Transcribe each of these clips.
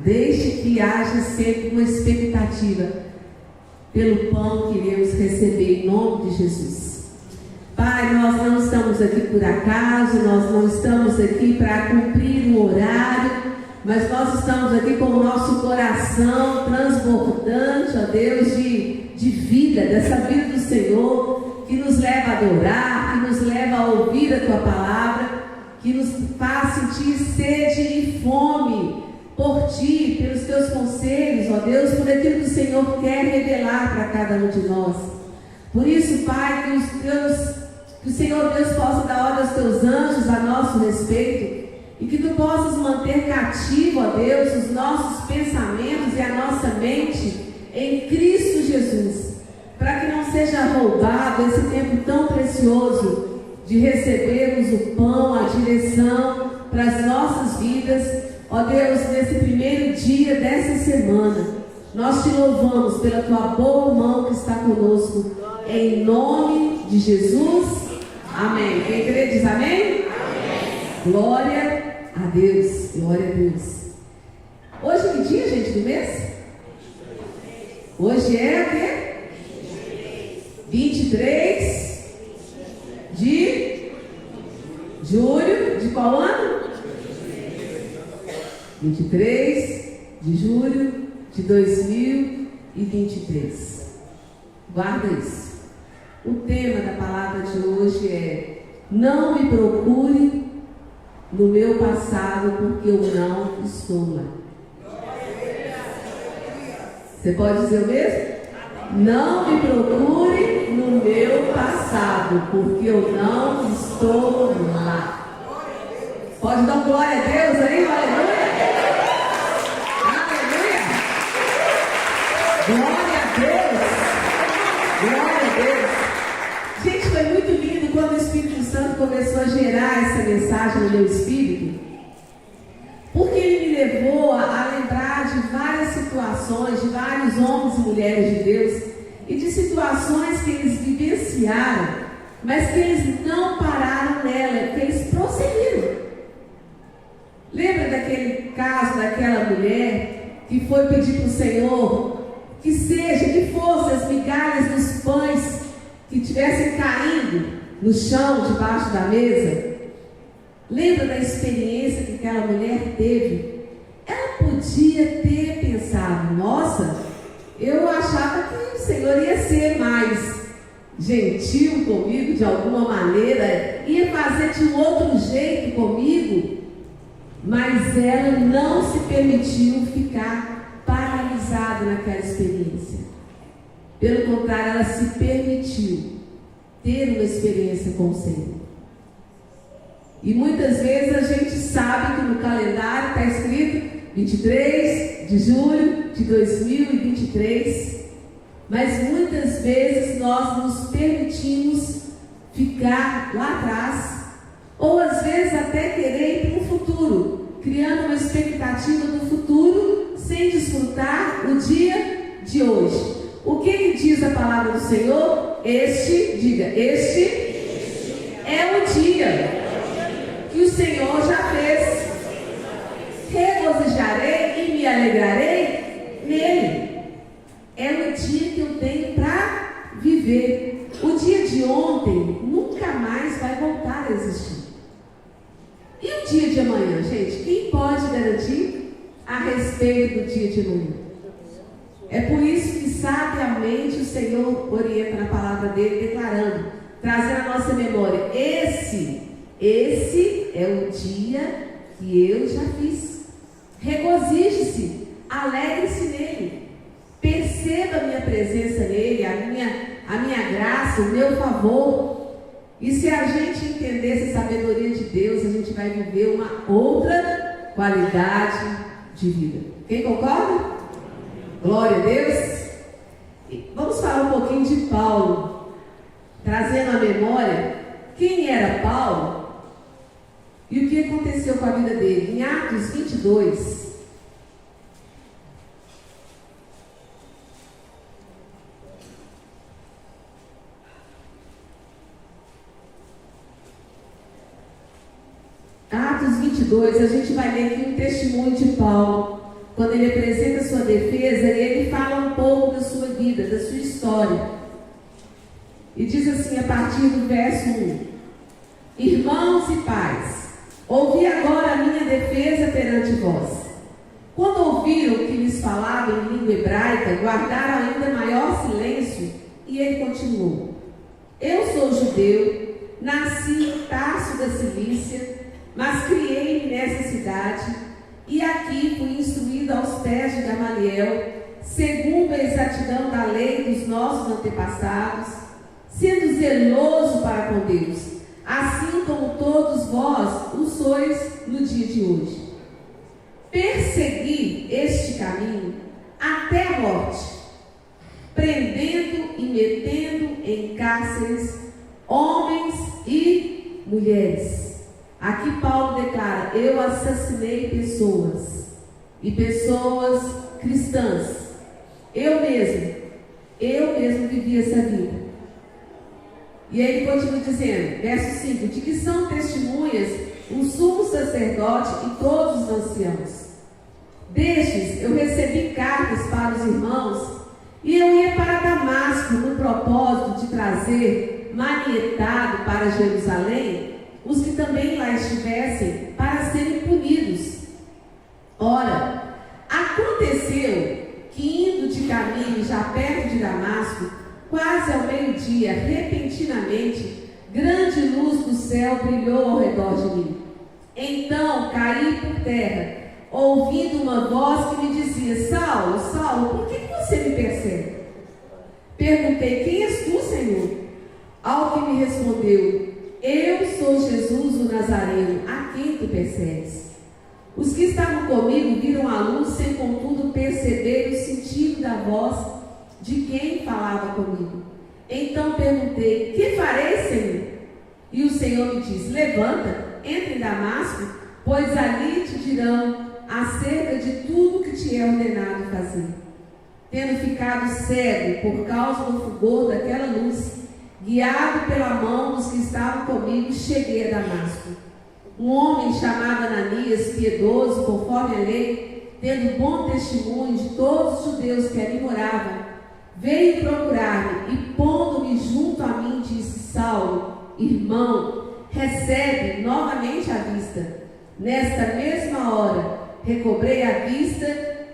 Deixe que haja sempre uma expectativa pelo pão que iremos receber em nome de Jesus. Pai, nós não estamos aqui por acaso, nós não estamos aqui para cumprir um horário, mas nós estamos aqui com o nosso coração transbordante, ó Deus, de vida, dessa vida do Senhor, que nos leva a adorar, que nos leva a ouvir a Tua palavra, que nos faz sentir sede e fome por Ti, pelos Teus conselhos, ó Deus, por aquilo que o Senhor quer revelar para cada um de nós. Por isso, Pai, que o Senhor Deus possa dar ordem aos Teus anjos a nosso respeito e que Tu possas manter cativo, ó Deus, os nossos pensamentos e a nossa mente em Cristo Jesus, para que não seja roubado esse tempo tão precioso de recebermos o pão, a direção para as nossas vidas. Ó Deus, nesse primeiro dia dessa semana, nós Te louvamos pela Tua boa mão que está conosco, em nome de Jesus, amém. Quem crê diz amém? Amém. Glória a Deus, glória a Deus. Hoje é que dia, gente, do mês? Hoje é o quê? 23 de julho, de qual ano? 23 de julho de 2023. Guarda isso. O tema da palavra de hoje é: não me procure no meu passado, porque eu não estou lá. Você pode dizer o mesmo? Não me procure no meu passado, porque eu não estou lá. Pode dar glória a Deus aí, aleluia. Glória a Deus! Glória a Deus! Gente, foi muito lindo quando o Espírito Santo começou a gerar essa mensagem no meu espírito, porque ele me levou a lembrar de várias situações, de vários homens e mulheres de Deus, e de situações que eles vivenciaram, mas que eles não pararam nela, que eles prosseguiram. Lembra daquele caso daquela mulher que foi pedir para o Senhor que fossem as migalhas dos pães que estivessem caindo no chão, debaixo da mesa? Lembra da experiência que aquela mulher teve? Ela podia ter pensado: nossa, eu achava que o Senhor ia ser mais gentil comigo de alguma maneira, ia fazer de um outro jeito comigo, mas ela não se permitiu ficar paralisada naquela experiência. Pelo contrário, ela se permitiu ter uma experiência com o Senhor. E muitas vezes a gente sabe que no calendário está escrito 23 de julho de 2023, mas muitas vezes nós nos permitimos ficar lá atrás, ou às vezes até querer ir para o futuro, criando uma expectativa do futuro, sem desfrutar o dia de hoje. O que diz a palavra do Senhor? Este é o dia que o Senhor já fez. Regozijarei e me alegrarei nele. É o dia que eu tenho para viver. O dia de ontem nunca mais vai voltar a existir. E o dia de amanhã, gente? Quem pode garantir a respeito do dia de amanhã? É por isso que sabiamente o Senhor orienta na palavra dele, declarando, trazendo à nossa memória: esse é o dia que eu já fiz. Regozije-se, alegre-se nele, perceba a minha presença nele, a minha graça, o meu favor. E se a gente entender essa sabedoria de Deus, a gente vai viver uma outra qualidade de vida. Quem concorda? Glória a Deus. Vamos falar um pouquinho de Paulo, trazendo à memória quem era Paulo e o que aconteceu com a vida dele. Em Atos 22, Atos 22, a gente vai ler aqui um testemunho de Paulo, quando ele apresenta a sua defesa, ele fala um pouco da sua vida, da sua história. E diz assim, a partir do verso 1: Irmãos e pais, ouvi agora a minha defesa perante vós. Quando ouviram que lhes falava em língua hebraica, guardaram ainda maior silêncio, e ele continuou: Eu sou judeu, nasci em Tarso da Cilícia, mas criei-me nessa cidade, e aqui fui instruído aos pés de Gamaliel, segundo a exatidão da lei dos nossos antepassados, sendo zeloso para com Deus, assim como todos vós o sois no dia de hoje. Persegui este caminho até a morte, prendendo e metendo em cárceres homens e mulheres. Aqui Paulo declara: eu assassinei pessoas, e pessoas cristãs. Eu mesmo vivi essa vida. E aí ele continua dizendo, verso 5: de que são testemunhas o sumo sacerdote e todos os anciãos. Destes eu recebi cartas para os irmãos, e eu ia para Damasco no propósito de trazer manietado para Jerusalém os que também lá estivessem, para serem punidos. Ora, aconteceu que, indo de caminho já perto de Damasco, quase ao meio-dia, repentinamente, grande luz do céu brilhou ao redor de mim. Então caí por terra, ouvindo uma voz que me dizia: Saulo, Saulo, por que você me persegue? Perguntei: quem és tu, Senhor? Ao que me respondeu: eu sou Jesus o Nazareno, a quem tu persegues. Os que estavam comigo viram a luz, sem contudo perceber o sentido da voz de quem falava comigo. Então perguntei: que farei, Senhor? E o Senhor me disse: levanta, entra em Damasco, pois ali te dirão acerca de tudo que te é ordenado fazer. Tendo ficado cego por causa do fulgor daquela luz, guiado pela mão dos que estavam comigo, cheguei a Damasco. Um homem chamado Ananias, piedoso conforme a lei, tendo bom testemunho de todos os judeus que ali moravam, veio procurar-me e, pondo-me junto a mim, disse: Saulo, irmão, recebe novamente a vista. Nesta mesma hora recobrei a vista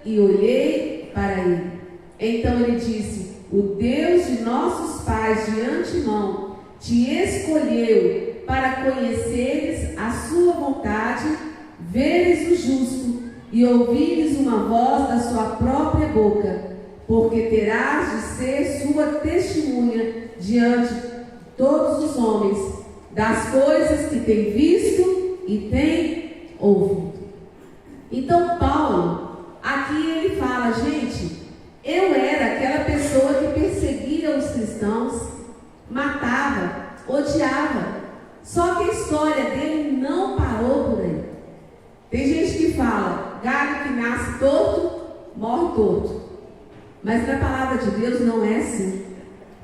e olhei para ele. Então ele disse: o Deus de nossos pais de antemão te escolheu para conheceres a sua vontade, veres o justo e ouvires uma voz da sua própria boca, porque terás de ser sua testemunha diante de todos os homens das coisas que tem visto e tem ouvido. Então Paulo, aqui ele fala: gente, eu era aquela pessoa que perseguia os cristãos, matava, odiava. Só que a história dele não parou por aí. Tem gente que fala: galho que nasce torto, morre torto. Mas na palavra de Deus não é assim.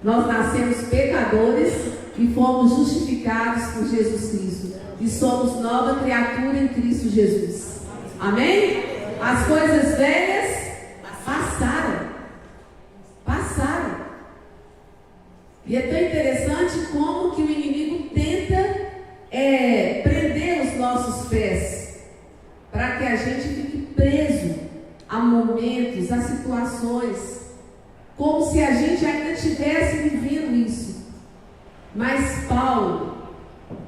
Nós nascemos pecadores e fomos justificados por Jesus Cristo. E somos nova criatura em Cristo Jesus. Amém? As coisas velhas passaram. E é tão interessante como que o inimigo tenta prender os nossos pés, para que a gente fique preso a momentos, a situações, como se a gente ainda estivesse vivendo isso. Mas Paulo,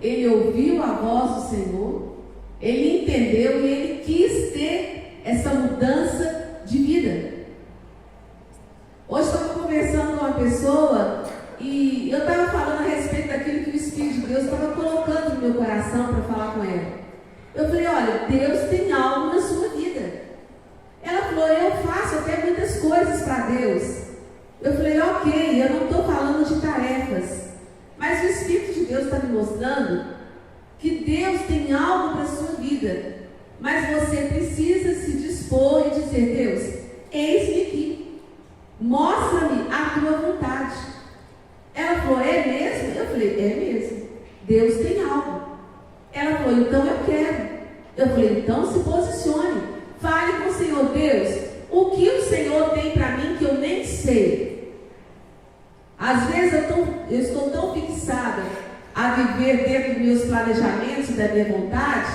ele ouviu a voz do Senhor, ele entendeu e ele quis ter essa mudança de vida. Hoje estava conversando com uma pessoa e eu estava falando a respeito daquilo que o Espírito de Deus estava colocando no meu coração para falar com ela. Eu falei: olha, Deus tem algo na sua vida. Ela falou: eu faço até muitas coisas para Deus. Eu falei: ok, eu não estou falando de tarefas, mas o Espírito de Deus está me mostrando que Deus tem algo para a sua vida, mas você precisa se dispor e dizer: Deus, eis-me aqui, mostra-me a tua vontade. Ela falou: é mesmo? Eu falei: é mesmo, Deus tem algo. Ela falou: então eu quero. Eu falei: então se posicione, fale com o Senhor: Deus, sei. Às vezes eu estou tão fixada a viver dentro dos meus planejamentos e da minha vontade,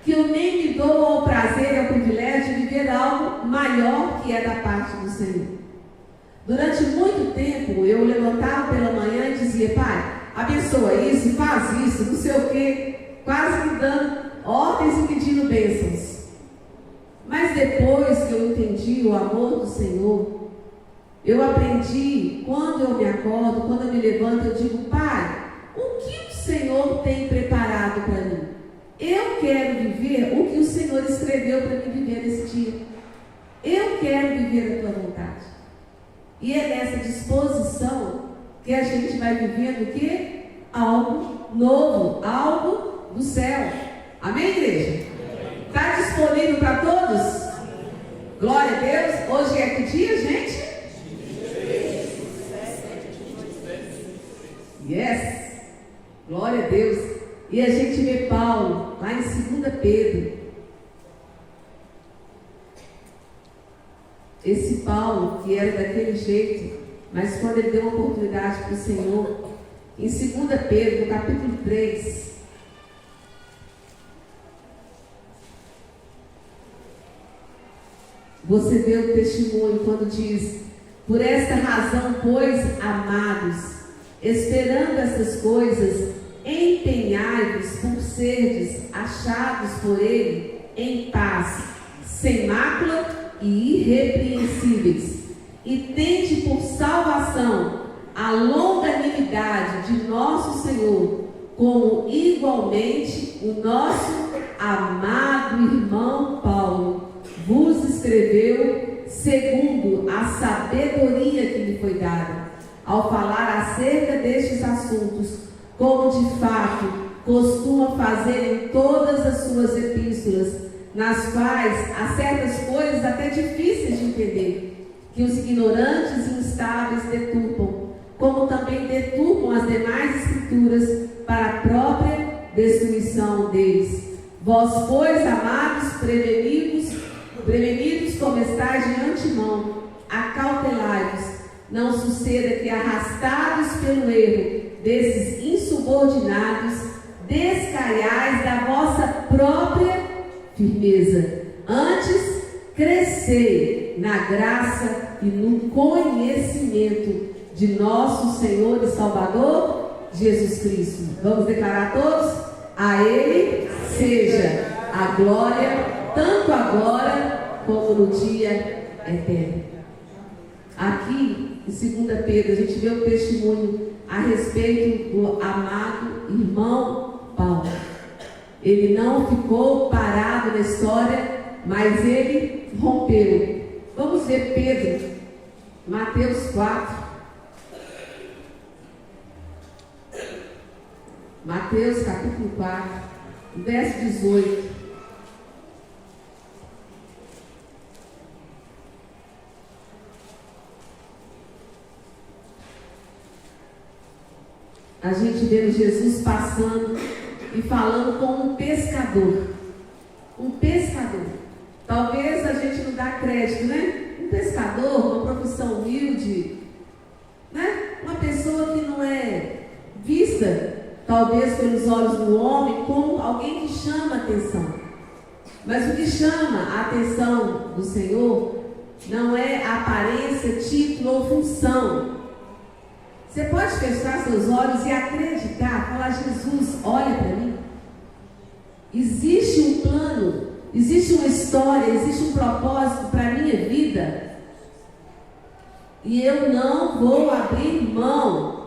que eu nem me dou ao prazer e ao privilégio de viver algo maior que é da parte do Senhor. Durante muito tempo eu levantava pela manhã e dizia: Pai, abençoa isso, faz isso, não sei o quê, quase me dando ordens e pedindo bênçãos. Mas depois que eu entendi o amor do Senhor, eu aprendi, quando eu me acordo, quando eu me levanto, eu digo: Pai, o que o Senhor tem preparado para mim? Eu quero viver o que o Senhor escreveu para mim viver nesse dia. Eu quero viver a tua vontade. E é nessa disposição que a gente vai vivendo o quê? Algo novo, algo do céu. Amém, igreja? Está disponível para todos? Glória a Deus. Hoje é que dia, gente? Yes! Glória a Deus. E a gente vê Paulo lá em 2 Pedro. Esse Paulo que era daquele jeito, mas quando ele deu uma oportunidade para o Senhor, em 2 Pedro, no capítulo 3, você vê o testemunho quando diz: por esta razão, pois, amados, esperando essas coisas, empenhai-vos por serdes achados por ele em paz, sem mácula e irrepreensíveis, e tende por salvação a longanimidade de nosso Senhor, como igualmente o nosso amado irmão Paulo vos escreveu segundo a sabedoria que lhe foi dada, ao falar acerca destes assuntos, como de fato costuma fazer em todas as suas epístolas, nas quais há certas coisas até difíceis de entender, que os ignorantes e instáveis deturpam, como também deturpam as demais escrituras para a própria destruição deles. Vós, pois, amados, prevenidos como estáis de antemão, acautelai-vos, não suceda que, arrastados pelo erro desses insubordinados, descaiais da vossa própria firmeza. Antes, crescei na graça e no conhecimento de nosso Senhor e Salvador Jesus Cristo. Vamos declarar todos? A Ele seja a glória, tanto agora como no dia eterno. Aqui em 2 Pedro a gente vê um testemunho a respeito do amado irmão Paulo. Ele não ficou parado na história, mas ele rompeu. Vamos ver Pedro, Mateus 4. Mateus capítulo 4, verso 18. A gente vê Jesus passando e falando com um pescador. Um pescador. Talvez a gente não dá crédito, né? Um pescador, uma profissão humilde, né? Uma pessoa que não é vista, talvez pelos olhos do homem, como alguém que chama a atenção. Mas o que chama a atenção do Senhor não é a aparência, título ou função. Você pode fechar seus olhos e acreditar, falar: Jesus, olha para mim. Existe um plano, existe uma história, existe um propósito para a minha vida. E eu não vou abrir mão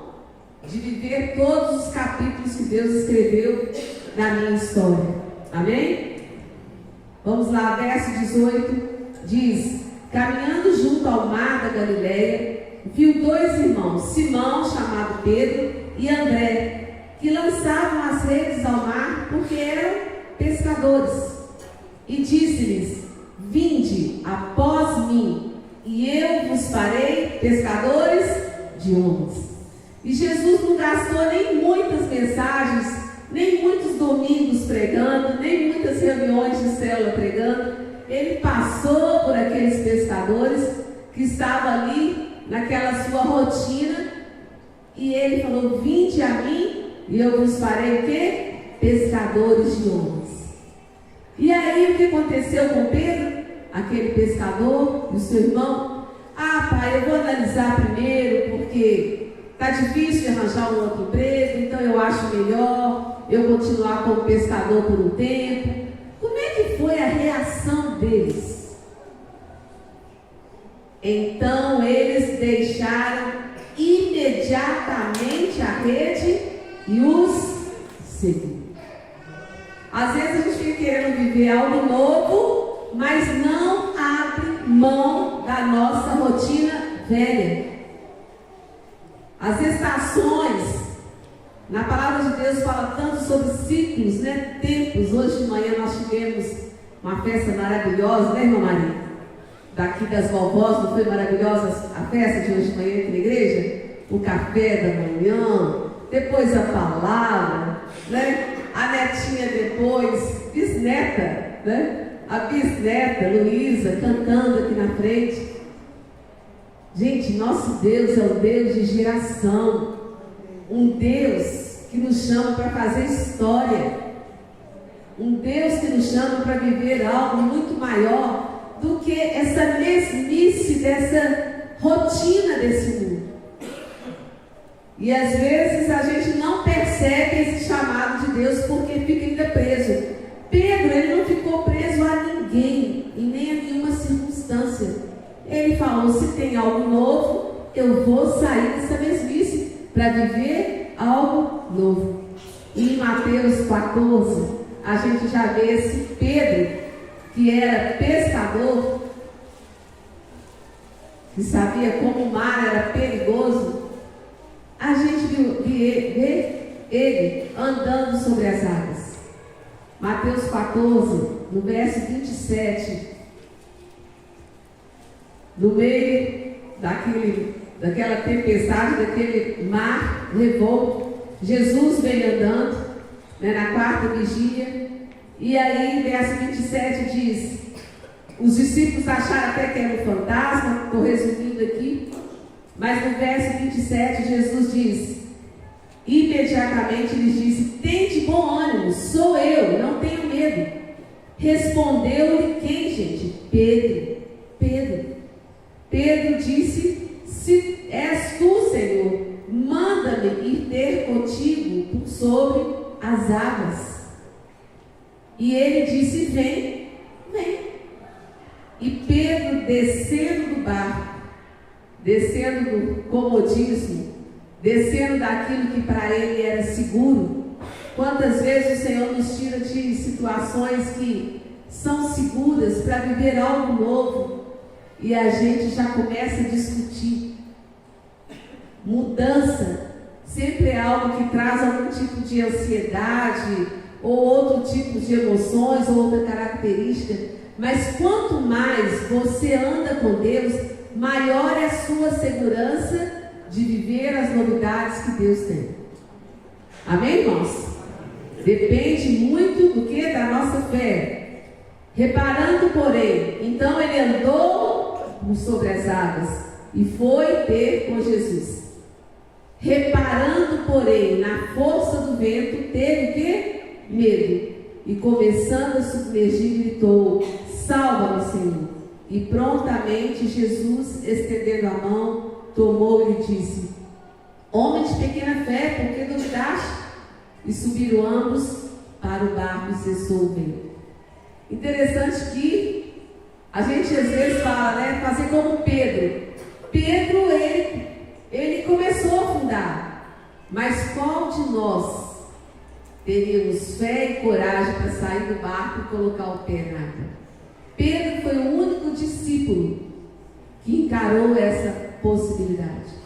de viver todos os capítulos que Deus escreveu na minha história. Amém? Vamos lá, verso 18 diz: caminhando junto ao mar da Galileia, viu dois irmãos, Simão, chamado Pedro, e André, que lançavam as redes ao mar porque eram pescadores. E disse-lhes: vinde após mim, e eu vos farei pescadores de homens. E Jesus não gastou nem muitas mensagens, nem muitos domingos pregando, nem muitas reuniões de célula pregando. Ele passou por aqueles pescadores que estavam ali naquela sua rotina, e ele falou: vinde a mim e eu vos farei o quê? Pescadores de homens. E aí o que aconteceu com Pedro? Aquele pescador e o seu irmão: ah, pai, eu vou analisar primeiro, porque está difícil de arranjar um outro emprego, então eu acho melhor eu continuar como pescador por um tempo. Como é que foi a reação deles? Então eles deixaram imediatamente a rede e os seguiram. Às vezes a gente fica querendo viver algo novo, mas não abre mão da nossa rotina velha. As estações, na palavra de Deus fala tanto sobre ciclos, né? Tempos. Hoje de manhã nós tivemos uma festa maravilhosa, né, irmã Maria? Daqui das vovós, não foi maravilhosa a festa de hoje de manhã aqui na igreja? O café da manhã, depois a palavra, né? A netinha depois, bisneta, né? A bisneta, Luísa, cantando aqui na frente. Gente, nosso Deus é um Deus de geração. Um Deus que nos chama para fazer história. Um Deus que nos chama para viver algo muito maior do que essa mesmice dessa rotina desse mundo. E às vezes a gente não percebe esse chamado de Deus porque fica ainda preso. Pedro, ele não ficou preso a ninguém, e nem a nenhuma circunstância. Ele falou: se tem algo novo, eu vou sair dessa mesmice para viver algo novo. E em Mateus 14, a gente já vê esse Pedro, que era pescador, que sabia como o mar era perigoso. A gente vê ele andando sobre as águas. Mateus 14, no verso 27, no meio daquela tempestade, daquele mar revolto, Jesus vem andando, né, na quarta vigília, e aí, verso 27 diz: os discípulos acharam até que era um fantasma, estou resumindo aqui, mas no verso 27 Jesus diz: imediatamente lhes disse: tende bom ânimo, sou eu, não tenho medo. Respondeu-lhe quem, gente? Pedro disse: se és tu, Senhor, manda-me ir ter contigo por sobre as águas. E ele disse: vem. E Pedro, descendo do barco, descendo do comodismo, descendo daquilo que para ele era seguro. Quantas vezes o Senhor nos tira de situações que são seguras para viver algo novo, e a gente já começa a discutir. Mudança sempre é algo que traz algum tipo de ansiedade, ou outro tipo de emoções, ou outra característica. Mas quanto mais você anda com Deus, maior é a sua segurança de viver as novidades que Deus tem. Amém, irmãos? Depende muito do que? Da nossa fé. Reparando, porém, então ele andou sobre as águas e foi ter com Jesus. Reparando, porém, na força do vento, teve o quê? Medo. E começando a submergir, gritou: salva-me, Senhor. E prontamente Jesus, estendendo a mão, tomou e lhe disse: homem de pequena fé, por que duvidaste? E subiram ambos para o barco e cessou o vento. Interessante que a gente às vezes fala, né? Fazer como Pedro. Pedro, ele começou a afundar. Mas qual de nós teríamos fé e coragem para sair do barco e colocar o pé na água? Pedro foi o único discípulo que encarou essa possibilidade.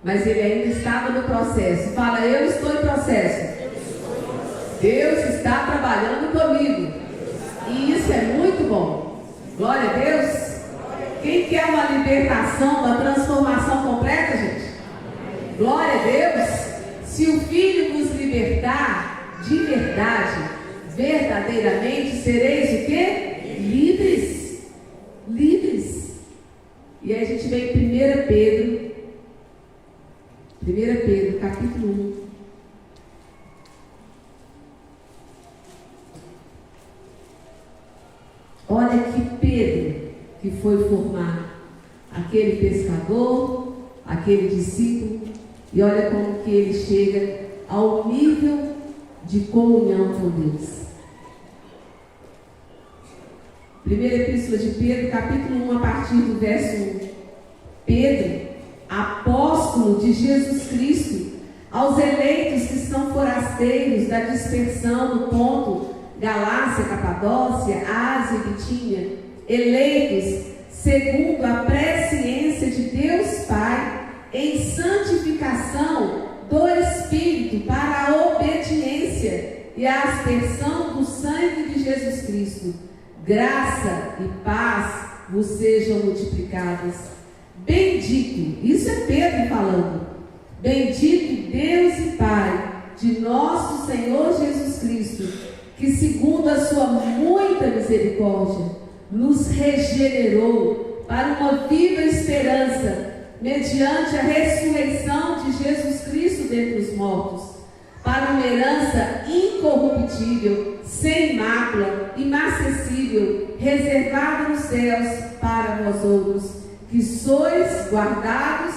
Mas ele ainda estava no processo. Fala: eu estou em processo. Deus está trabalhando comigo. E isso é muito bom. Glória a Deus. Quem quer uma libertação, uma transformação completa, gente? Glória a Deus. Se o Filho vos libertar, de verdade, verdadeiramente, sereis o quê? Livres. E aí a gente vem em 1 Pedro, capítulo 1. Olha que Pedro que foi formar aquele pescador, aquele discípulo, e olha como que ele chega ao nível de comunhão com Deus. Primeira Epístola de Pedro, capítulo 1, a partir do verso 1. Pedro, apóstolo de Jesus Cristo, aos eleitos que são forasteiros da dispersão do Ponto, Galácia, Capadócia, Ásia e Bitínia, eleitos segundo a presciência de Deus Pai, em santificação do Espírito para a obediência e a aspersão do sangue de Jesus Cristo. Graça e paz vos sejam multiplicadas. Bendito, isso é Pedro falando, bendito Deus e Pai de nosso Senhor Jesus Cristo, que segundo a sua muita misericórdia, nos regenerou para uma viva esperança, mediante a ressurreição de Jesus Cristo dentre os mortos, para uma herança incorruptível, sem mácula, imacessível, reservada nos céus para vós outros, que sois guardados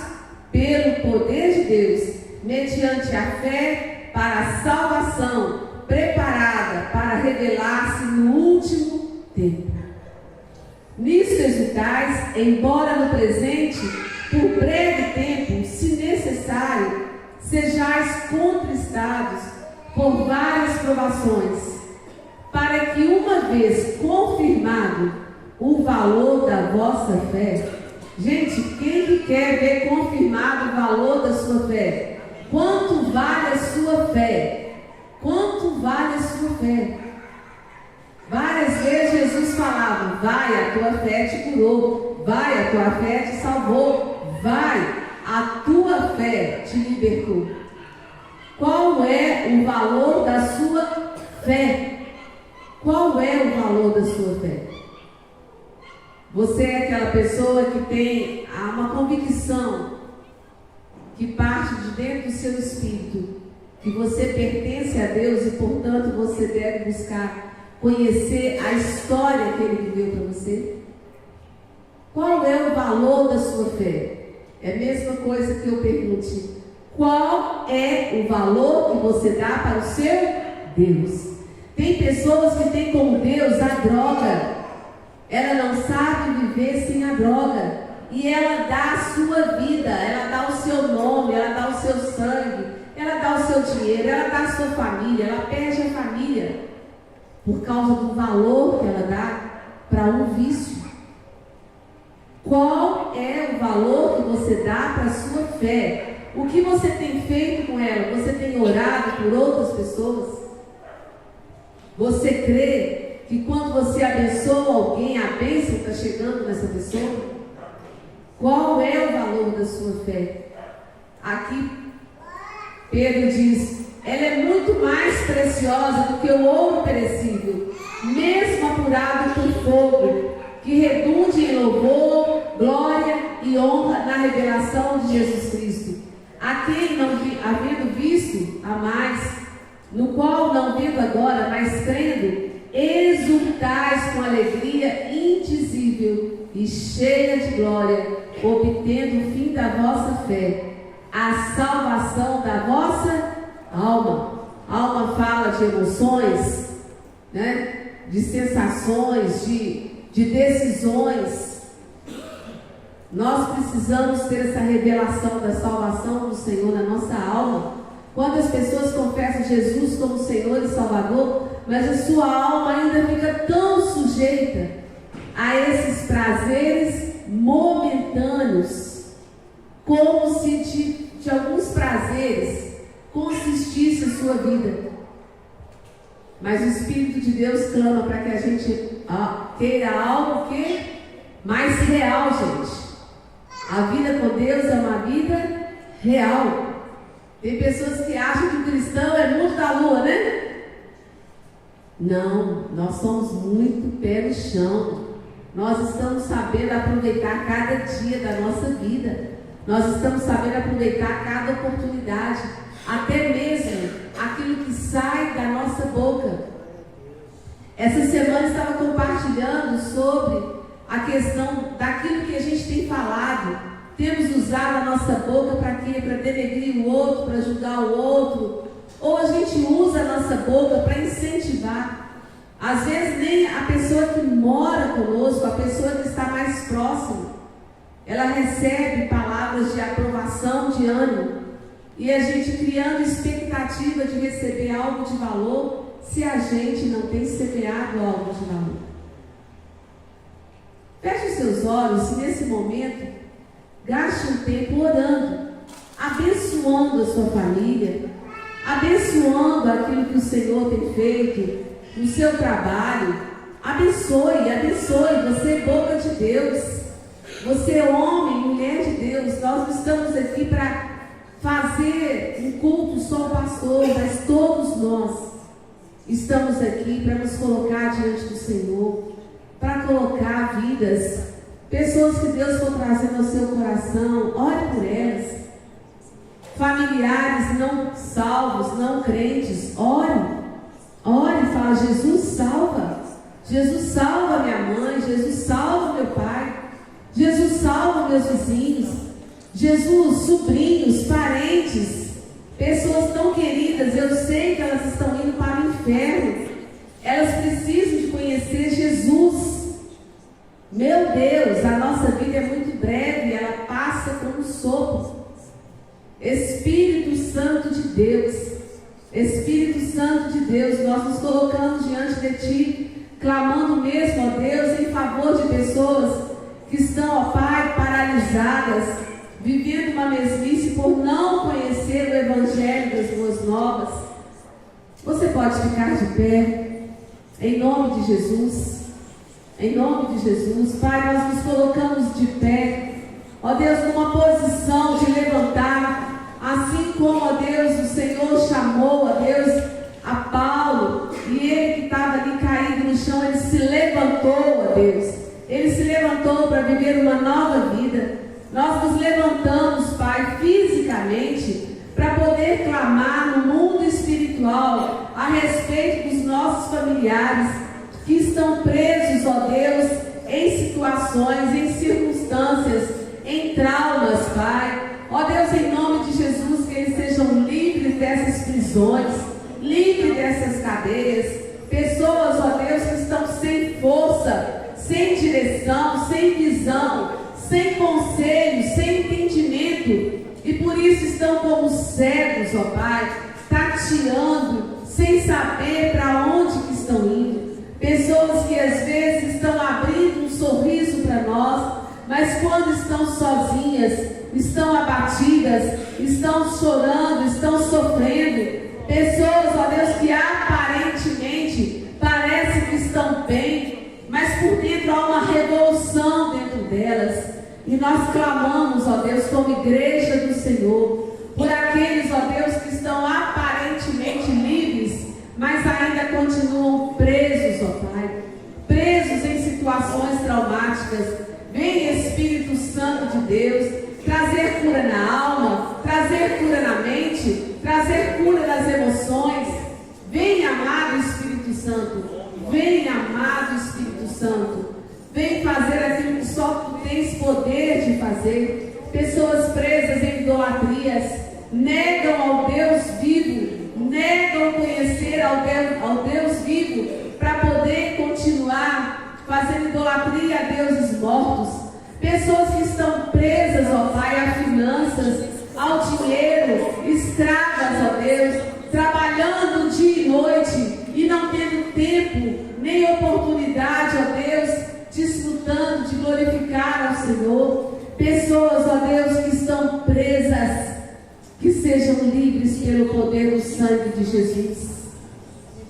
pelo poder de Deus, mediante a fé para a salvação, preparada para revelar-se no último tempo. Nisso exultais, embora no presente, por breve tempo, se necessário, sejais contristados por várias provações, para que uma vez confirmado o valor da vossa fé. Gente, quem que quer ver confirmado o valor da sua fé? Quanto vale a sua fé? Quanto vale a sua fé? Várias vezes Jesus falava: vai, a tua fé te curou, vai, a tua fé te salvou, vai, a tua fé te libertou. Qual é o valor da sua fé? Qual é o valor da sua fé? Você é aquela pessoa que tem uma convicção que parte de dentro do seu espírito, que você pertence a Deus e, portanto, você deve buscar conhecer a história que Ele viveu para você? Qual é o valor da sua fé? É a mesma coisa que eu pergunte: qual é o valor que você dá para o seu Deus? Tem pessoas que têm como Deus a droga. Ela não sabe viver sem a droga. E ela dá a sua vida, ela dá o seu nome, ela dá o seu sangue, ela dá o seu dinheiro, ela dá a sua família, ela perde a família por causa do valor que ela dá para um vício. Qual é o valor que você dá para a sua fé? O que você tem feito com ela? Você tem orado por outras pessoas? Você crê que quando você abençoa alguém, a bênção está chegando nessa pessoa? Qual é o valor da sua fé? Aqui Pedro diz: ela é muito mais preciosa do que o ouro perecível, mesmo apurado por fogo, que redunde em louvor, glória e honra na revelação de Jesus Cristo, a quem não havendo visto a mais, no qual não vendo agora, mas crendo, exultais com alegria indizível e cheia de glória, obtendo o fim da vossa fé, a salvação da vossa alma. Alma fala de emoções, né? De sensações, de decisões. Nós precisamos ter essa revelação da salvação do Senhor na nossa alma. Quando as pessoas confessam Jesus como Senhor e Salvador, mas a sua alma ainda fica tão sujeita a esses prazeres momentâneos, como se de alguns prazeres consistisse a sua vida. Mas o Espírito de Deus clama para que a gente queira algo que mais real, gente. A vida com Deus é uma vida real. Tem pessoas que acham que o cristão é mundo da lua, né? Não, nós somos muito pé no chão. Nós estamos sabendo aproveitar cada dia da nossa vida. Nós estamos sabendo aproveitar cada oportunidade, até mesmo aquilo que sai da nossa boca. Essa semana eu estava compartilhando sobre a questão daquilo que a gente tem falado. Temos usado a nossa boca para quê? Para denegrir o outro, para julgar o outro. Ou a gente usa a nossa boca para incentivar. Às vezes nem a pessoa que mora conosco, a pessoa que está mais próxima, ela recebe palavras de aprovação, de ânimo. E a gente criando expectativa de receber algo de valor, se a gente não tem semeado algo de valor. Feche os seus olhos e nesse momento, gaste um tempo orando, abençoando a sua família, abençoando aquilo que o Senhor tem feito no seu trabalho. Abençoe, abençoe. Você é boca de Deus, você é homem, mulher de Deus. Nós não estamos aqui para fazer um culto só o pastor, mas todos nós estamos aqui para nos colocar diante do Senhor, para colocar vidas, pessoas que Deus for trazendo ao seu coração. Ore por elas. Familiares não salvos, não crentes, ore. Ore e fala: Jesus salva. Jesus salva minha mãe. Jesus salva meu pai. Jesus salva meus vizinhos. Jesus, sobrinhos, parentes, pessoas tão queridas. Eu sei que elas estão indo para o inferno. Elas precisam de conhecer Jesus. Meu Deus, a nossa vida é muito breve. Ela passa como um sopro. Espírito Santo de Deus, Espírito Santo de Deus, nós nos colocamos diante de Ti, clamando mesmo, ó Deus, em favor de pessoas que estão, ó Pai, paralisadas, vivendo uma mesmice por não conhecer o Evangelho das Boas Novas. Você pode ficar de pé, em nome de Jesus, em nome de Jesus. Pai, nós nos colocamos de pé, ó Deus, numa posição de levantar. Assim como, ó Deus, o Senhor chamou, ó Deus, a Paulo, e ele que estava ali caído no chão, ele se levantou, ó Deus. Ele se levantou para viver uma nova vida. Nós nos levantamos, Pai, fisicamente, para poder clamar no mundo espiritual a respeito dos nossos familiares que estão presos, ó Deus, em situações, em circunstâncias, em traumas, Pai. Ó Deus, em nome de Jesus, que eles sejam livres dessas prisões, livres dessas cadeias. Pessoas, ó Deus, que estão sem força, sem direção, sem visão, sem conselho, sem entendimento, e por isso estão como cegos, ó Pai, tateando, sem saber para onde que estão indo. Pessoas que às vezes estão abrindo um sorriso para nós, mas quando estão sozinhas, estão abatidas, estão chorando, estão sofrendo. Pessoas, ó Deus, que aparentemente parece que estão bem, mas por dentro há uma revolução dentro delas. E nós clamamos, ó Deus, como igreja do Senhor, por aqueles, ó Deus, que estão aparentemente livres, mas ainda continuam presos, ó Pai, presos em situações traumáticas. Vem, Espírito Santo de Deus, trazer cura na alma, trazer cura na mente, trazer cura nas emoções. Vem, amado Espírito Santo, vem, amado Espírito Santo, vem fazer aquilo que só Tu tens poder de fazer. Pessoas presas em idolatrias, negam ao Deus vivo, negam conhecer ao Deus vivo, para poder continuar fazendo idolatria a deuses mortos. Pessoas que estão presas, ó Pai, a finanças, ao dinheiro, escravas, ó Deus, trabalhando dia e noite e não tendo tempo nem oportunidade, ó Deus, desfrutando de glorificar ao Senhor. Pessoas, ó Deus, que estão presas, que sejam livres pelo poder do sangue de Jesus.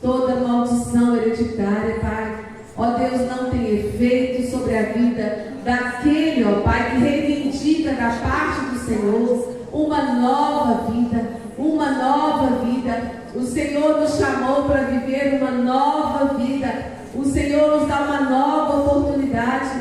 Toda maldição hereditária, Pai, ó Deus, não tem efeito sobre a vida daquele, ó Pai, que reivindica da parte do Senhor uma nova vida, uma nova vida. O Senhor nos chamou para viver uma nova vida. O Senhor nos dá uma nova oportunidade.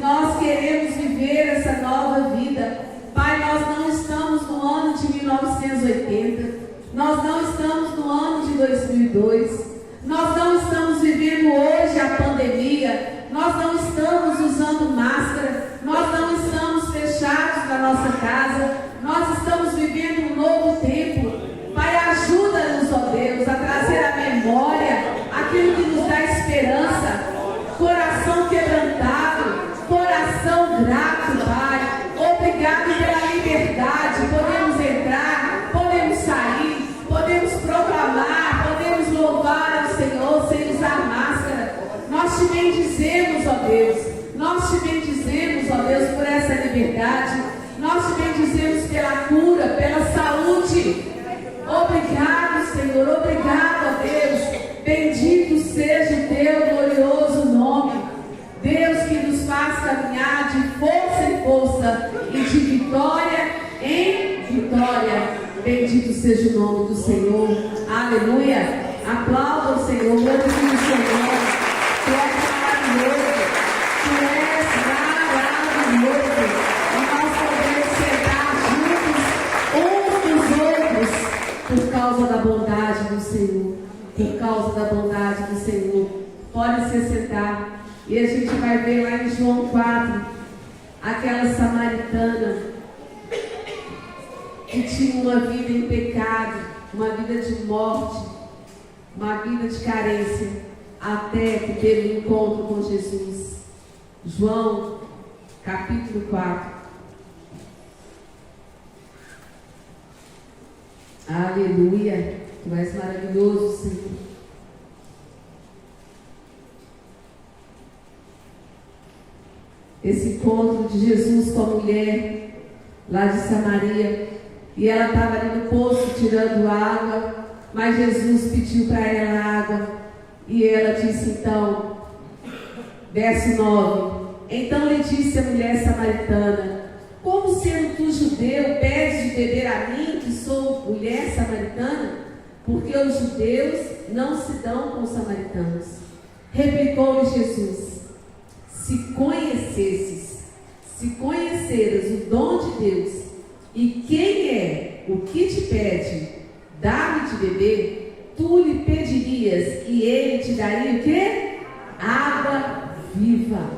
Nós queremos viver essa nova vida. Pai, nós não estamos no ano de 1980. Nós não estamos no ano de 2002. Nós não estamos vivendo hoje a pandemia. Nós não estamos usando máscara. Nós não estamos fechados na nossa casa. Nós estamos vivendo um novo tempo. Pai, ajuda-nos, ó Deus, a trazer à memória aquilo que nos dá esperança. Coração quebrantado, coração grato, Pai. Obrigado pela liberdade. Podemos entrar, podemos sair, podemos proclamar, podemos louvar ao Senhor sem usar máscara. Nós te bendizemos, ó Deus. Nós te bendizemos, ó Deus, por essa liberdade. Nós te bendizemos pela cura, pela saúde. Obrigado, Senhor. Obrigado, ó Deus. Bendito seja o teu glorioso nome. Deus que nos faz caminhar de força em força e de vitória em vitória. Bendito seja o nome do Senhor. Aleluia. Aplauda o Senhor. Glorifique o Senhor. Tu és maravilhoso. Tu és maravilhoso. E nós podemos sentar juntos uns dos outros por causa da bondade do Senhor. Por causa da bondade do Senhor. Pode se sentar. E a gente vai ver lá em João 4, aquela samaritana que tinha uma vida em pecado, uma vida de morte, uma vida de carência, até que teve um encontro com Jesus. João, capítulo 4. Aleluia. Tu és maravilhoso, Senhor. Esse encontro de Jesus com a mulher lá de Samaria, e ela estava ali no poço tirando água, mas Jesus pediu para ela água, e ela disse então, verso 9: então lhe disse a mulher samaritana: como sendo tu judeu, pedes de beber a mim, que sou mulher samaritana? Porque os judeus não se dão com os samaritanos. Replicou-lhe Jesus: se conheceras o dom de Deus, e quem é o que te pede, dá-me de beber, tu lhe pedirias, e ele te daria o quê? Água viva.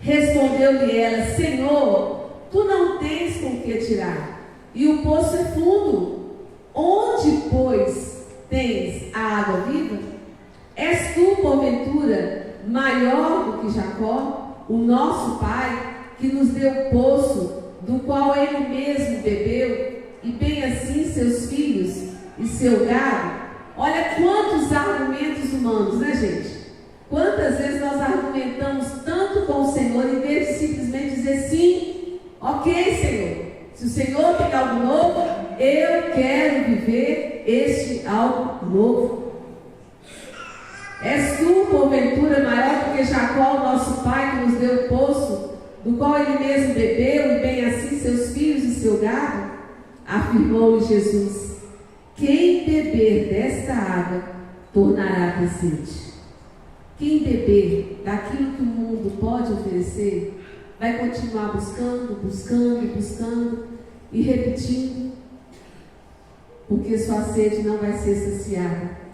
Respondeu-lhe ela: Senhor, tu não tens com que tirar, e o poço é fundo. Onde, pois, tens a água viva? És tu, porventura, maior do que Jacó, o nosso pai, que nos deu o poço, do qual ele mesmo bebeu, e bem assim seus filhos e seu gado? Olha quantos argumentos humanos, né, gente? Quantas vezes nós argumentamos tanto com o Senhor, em vez de simplesmente dizer sim, ok, Senhor, se o Senhor tem algo novo, eu quero viver este algo novo. És tu, porventura, maior do que Jacó, o nosso pai, que nos deu o poço, do qual ele mesmo bebeu, e bem assim seus filhos e seu gado? Afirmou-lhe Jesus: quem beber desta água tornará a ter sede. Quem beber daquilo que o mundo pode oferecer, vai continuar buscando e repetindo, porque sua sede não vai ser saciada.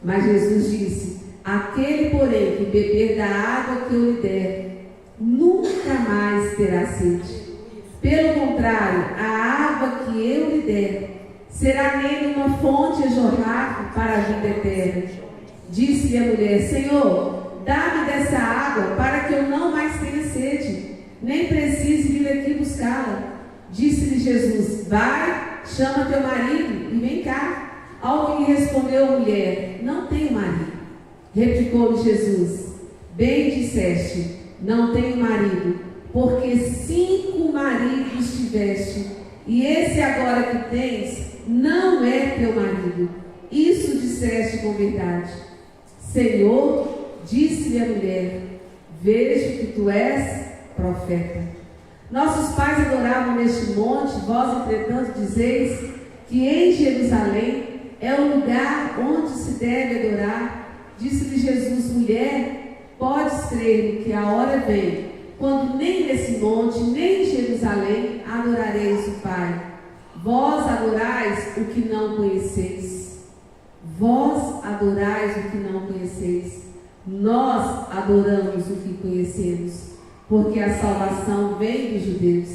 Mas Jesus disse: aquele, porém, que beber da água que eu lhe der, nunca mais terá sede. Pelo contrário, a água que eu lhe der será nele uma fonte a jorrar para a vida eterna. Disse-lhe a mulher: Senhor, dá-me dessa água, para que eu não mais tenha sede, nem precise vir aqui buscá-la. Disse-lhe Jesus: vai, chama teu marido e vem cá. Ao que lhe respondeu a mulher: não tenho marido. Replicou-lhe Jesus: bem disseste, não tenho marido, porque 5 maridos tiveste, e esse agora que tens não é teu marido. Isso disseste com verdade. Senhor, disse-lhe a mulher: vejo que tu és profeta. Nossos pais adoravam neste monte, vós entretanto dizeis que em Jerusalém é o lugar onde se deve adorar. Disse-lhe Jesus: mulher, podes crer que a hora vem, quando nem nesse monte, nem em Jerusalém adorareis o Pai. Vós adorais o que não conheceis. Vós adorais o que não conheceis. Nós adoramos o que conhecemos, porque a salvação vem dos judeus.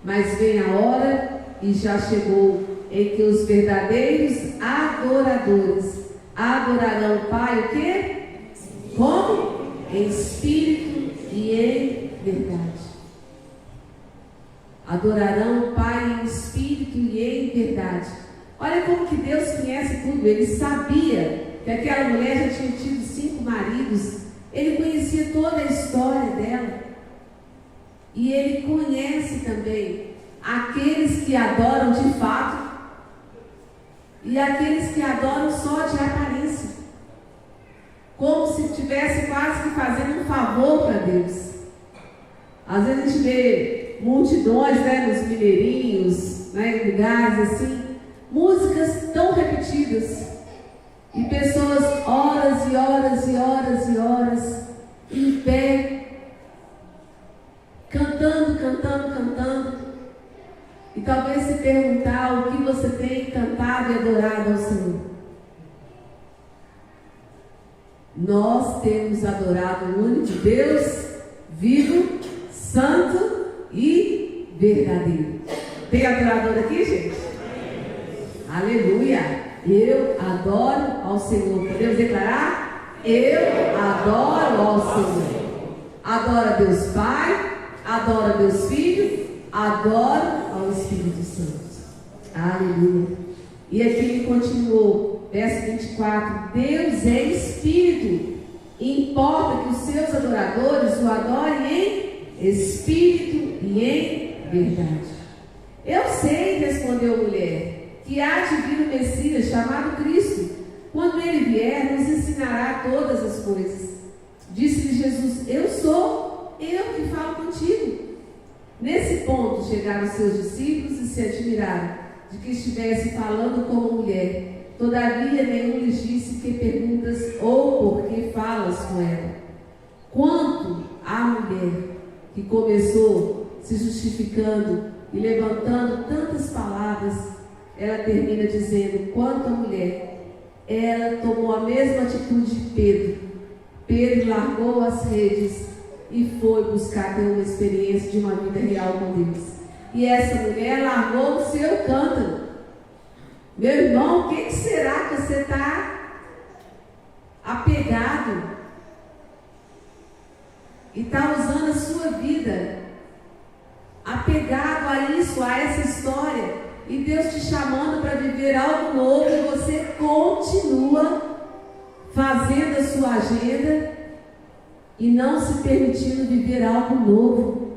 Mas vem a hora, e já chegou, em que os verdadeiros adoradores adorarão o Pai o quê? Como? Em espírito e em verdade. Adorarão o Pai em espírito e em verdade. Olha como que Deus conhece tudo. Ele sabia que aquela mulher já tinha tido 5 maridos. Ele conhecia toda a história dela. E Ele conhece também aqueles que adoram de fato e aqueles que adoram só de aparência, como se estivesse quase que fazendo um favor para Deus. Às vezes a gente vê multidões, nos mineirinhos, em lugares assim, músicas tão repetidas, e pessoas horas e horas e horas e horas em pé, cantando, cantando, cantando. E talvez se perguntar o que você tem cantado e adorado ao Senhor. Nós temos adorado o único Deus vivo, santo e verdadeiro. Tem adorador aqui, gente? Aleluia! Eu adoro ao Senhor. Podemos declarar? Eu adoro ao Senhor. Adoro a Deus Pai, adoro a Deus Filho, adoro ao Espírito Santo. Aleluia. E aqui ele continuou, verso 24: Deus é Espírito, importa que os seus adoradores o adorem em espírito e em verdade. Eu sei, respondeu a mulher, que há de vir o Messias, chamado Cristo. Quando ele vier, nos ensinará todas as coisas. Disse-lhe Jesus: eu sou eu que falo contigo. Nesse ponto chegaram seus discípulos e se admiraram de que estivesse falando como mulher. Todavia nenhum lhes disse que perguntas ou por que falas com ela. Quanto à mulher que começou se justificando e levantando tantas palavras, ela termina dizendo: quanto à mulher, ela tomou a mesma atitude de Pedro. Pedro largou as redes e foi buscar ter uma experiência de uma vida real com Deus. E essa mulher largou o seu cântaro. Meu irmão, o que será que você está apegado e está usando a sua vida apegado a isso, a essa história, e Deus te chamando para viver algo novo, e você continua fazendo a sua agenda e não se permitindo viver algo novo,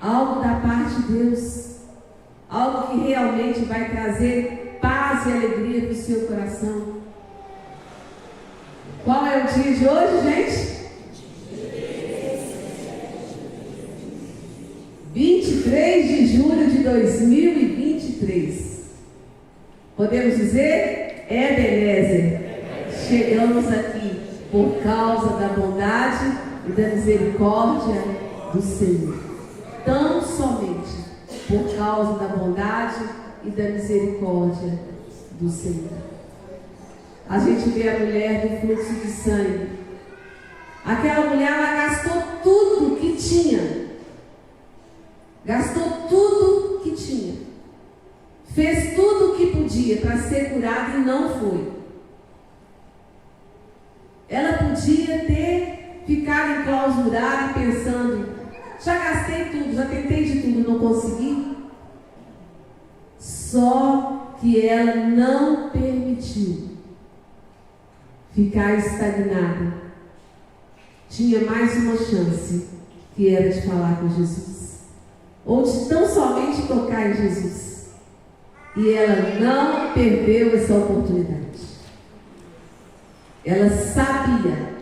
algo da parte de Deus, algo que realmente vai trazer paz e alegria para o seu coração. Qual é o dia de hoje, gente? 23 de julho de 2023. Podemos dizer? Ebenezer. Chegamos aqui por causa da bondade e da misericórdia do Senhor. Tão somente por causa da bondade e da misericórdia do Senhor. A gente vê a mulher do fluxo de sangue. Aquela mulher, ela gastou tudo que tinha. Gastou tudo que tinha. Fez tudo o que podia para ser curada e não foi. Ela podia ter ficado enclausurada pensando: já gastei tudo, já tentei de tudo, não consegui. Só que ela não permitiu ficar estagnada. Tinha mais uma chance, que era de falar com Jesus, ou de tão somente tocar em Jesus. E ela não perdeu essa oportunidade. Ela sabia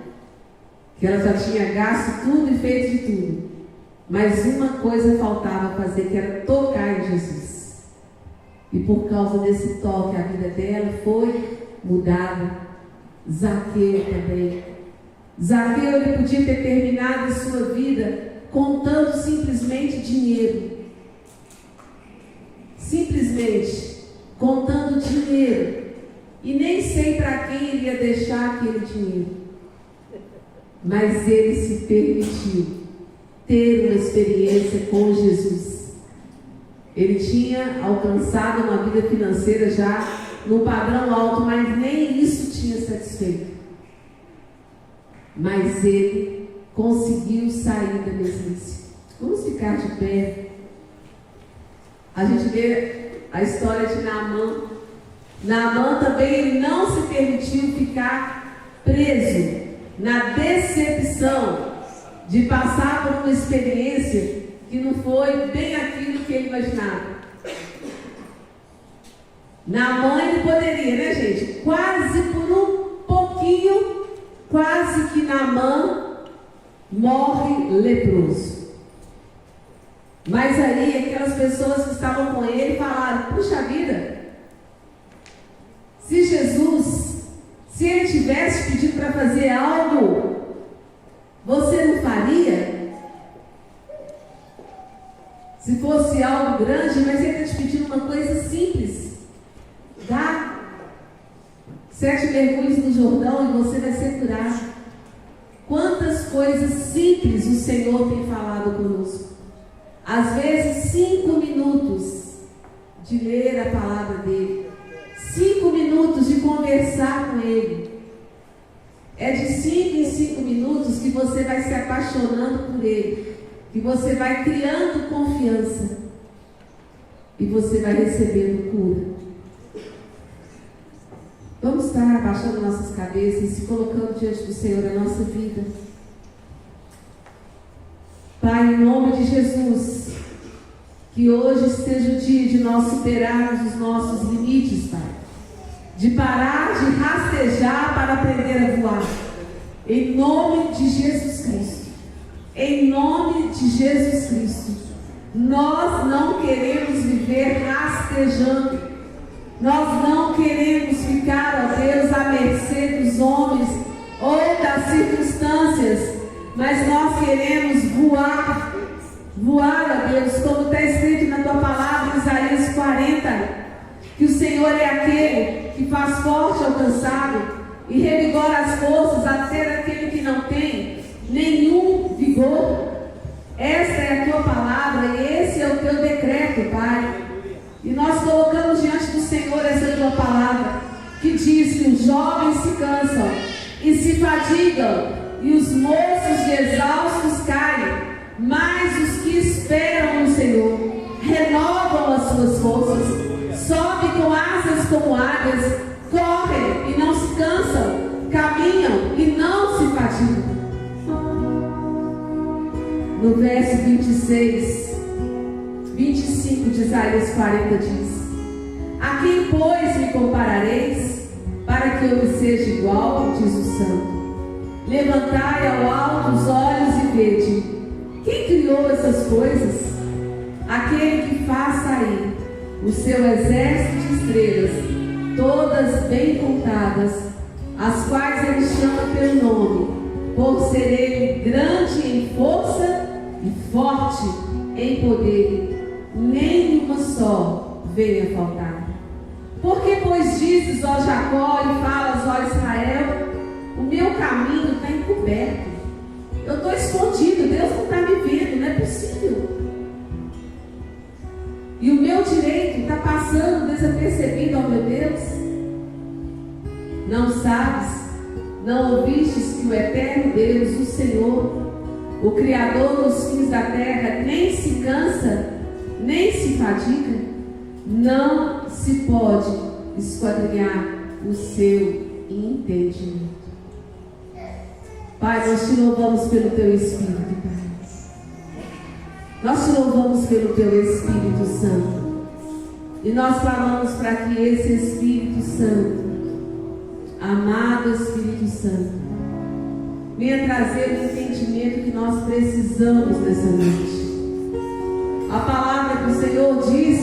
que ela já tinha gasto tudo e feito de tudo, mas uma coisa faltava fazer, que era tocar em Jesus. E por causa desse toque, a vida dela foi mudada. Zaqueu também. Zaqueu, ele podia ter terminado a sua vida contando simplesmente dinheiro. Simplesmente contando dinheiro. E nem sei para quem ele ia deixar aquele dinheiro. Mas ele se permitiu ter uma experiência com Jesus. Ele tinha alcançado uma vida financeira já num padrão alto, mas nem isso tinha satisfeito. Mas ele conseguiu sair da mesmice. Vamos ficar de pé. A gente vê a história de Naamã. Naamã também ele não se permitiu ficar preso na decepção de passar por uma experiência que não foi bem aquilo que ele imaginava. Naamã ele poderia, né, gente? Quase por um pouquinho, quase que Naamã morre leproso. Mas aí aquelas pessoas que estavam com ele falaram: puxa vida, se Jesus, se ele tivesse pedido para fazer algo, você não faria? Se fosse algo grande, mas ele está te pedindo uma coisa simples. Dá 7 mergulhos no Jordão e você vai ser curado. Quantas coisas simples o Senhor tem falado conosco. Às vezes 5 minutos de ler a palavra dele, 5 minutos de conversar com ele. É de 5 em 5 minutos que você vai se apaixonando por ele, que você vai criando confiança e você vai recebendo cura. Vamos estar abaixando nossas cabeças e se colocando diante do Senhor a nossa vida. Pai, em nome de Jesus, que hoje seja o dia de nós superarmos os nossos limites, Pai. De parar de rastejar para aprender a voar. Em nome de Jesus Cristo. Em nome de Jesus Cristo. Nós não queremos viver rastejando. Nós não queremos ficar, ó Deus, à mercê dos homens ou das circunstâncias. Mas nós queremos voar. Voar, ó Deus, como está escrito na tua palavra, em Isaías 40, que o Senhor é aquele que faz forte ao cansado e revigora as forças até aquele que não tem nenhum vigor. Esta é a tua palavra e esse é o teu decreto, Pai. E nós colocamos diante do Senhor essa tua palavra, que diz que os jovens se cansam e se fadigam, e os moços e exaustos caem, mas os que esperam no Senhor renovam as suas forças, sobem com asas como águias, correm e não se cansam, caminham e não se fatigam. No verso 26, 25 de Isaías 40 diz: a quem, pois, me comparareis, para que eu me seja igual, diz o Santo. Levantai ao alto os olhos e vede. Quem criou essas coisas? Aquele que faz sair o seu exército de estrelas, todas bem contadas, as quais ele chama pelo nome, por ser ele grande em força e forte em poder, nenhuma só venha faltar. Porque, pois, dizes, ó Jacó, e falas, ó Israel, o meu caminho está encoberto. Eu estou escondido, Deus não está me vendo, não é possível. E o meu direito está passando desapercebido, ó meu Deus. Não sabes, não ouvistes que o eterno Deus, o Senhor, o Criador dos fins da terra, nem se cansa, nem se fadiga? Não se pode esquadrinhar o seu entendimento. Pai, nós te louvamos pelo teu Espírito, Pai. Nós te louvamos pelo teu Espírito Santo. E nós falamos para que esse Espírito Santo, amado Espírito Santo, venha trazer o entendimento que nós precisamos nessa noite. A palavra que o Senhor diz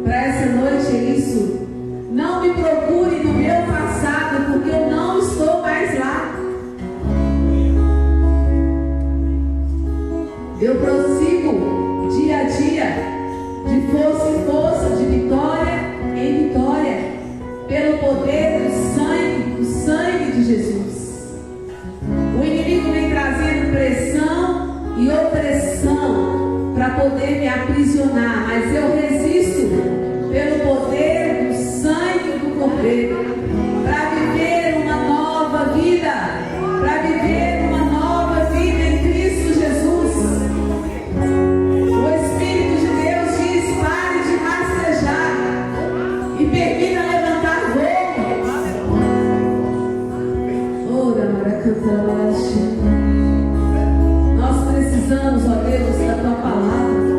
para essa noite é isso: não me procure no meu passado, porque eu não estou mais lá. Eu prossigo dia a dia, de força em força, de vitória em vitória, pelo poder do sangue de Jesus. O inimigo vem trazendo pressão e opressão para poder me aprisionar, mas eu resisto pelo poder do sangue do Cordeiro, para viver uma nova vida, para viver uma nova vida em Cristo Jesus. O Espírito de Deus diz: pare de rastejar e permita levantar voo. Ora, maracantarabaxi. Nós precisamos, ó Deus, da tua palavra,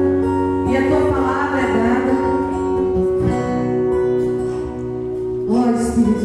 e a tua palavra é dada. Ó Espírito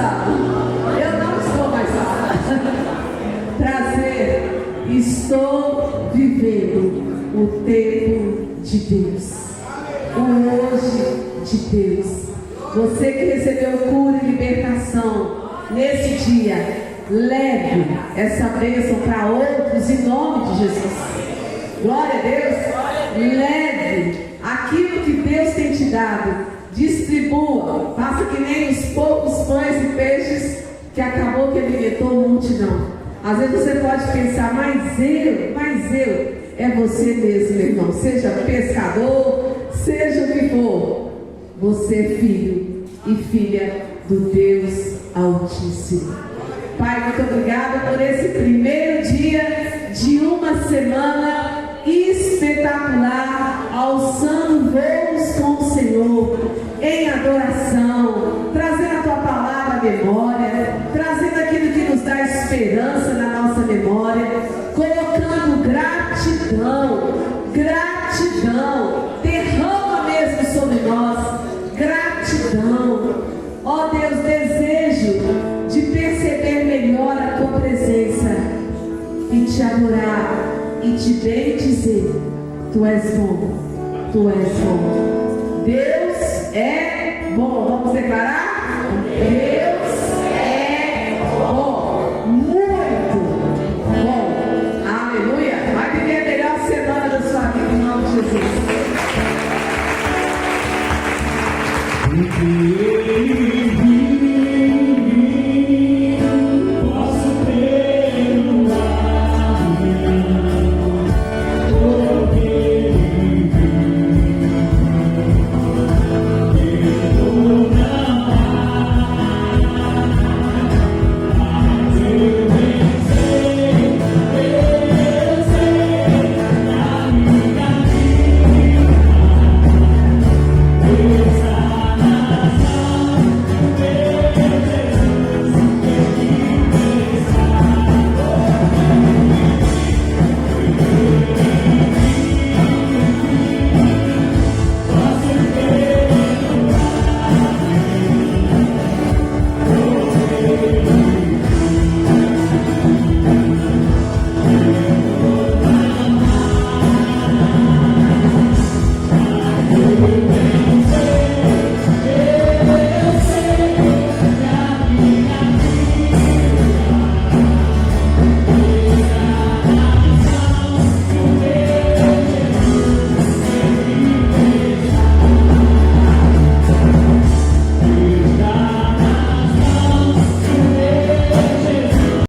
sala. Eu não estou mais sala. Trazer, estou vivendo o tempo de Deus, o hoje de Deus. Você que recebeu cura e libertação nesse dia, leve essa bênção para outros em nome de Jesus. Glória a Deus. Leve aquilo que Deus tem te dado, distribua, faça que nem os poucos pães e peixes que acabou que alimentou a multidão. Às vezes você pode pensar, mas eu, é você mesmo, meu irmão. Seja pescador, seja o que for, você é filho e filha do Deus Altíssimo. Pai, muito obrigada por esse primeiro dia de uma semana espetacular, alçando voos com o Senhor, em adoração, trazendo a Tua palavra à memória, trazendo aquilo que nos dá esperança na nossa memória, colocando gratidão, derrama mesmo sobre nós, gratidão. Ó Deus, desejo de perceber melhor a Tua presença e te adorar e te bendizer. Tu és bom, Tu és bom. Deus é bom. Vamos declarar? Deus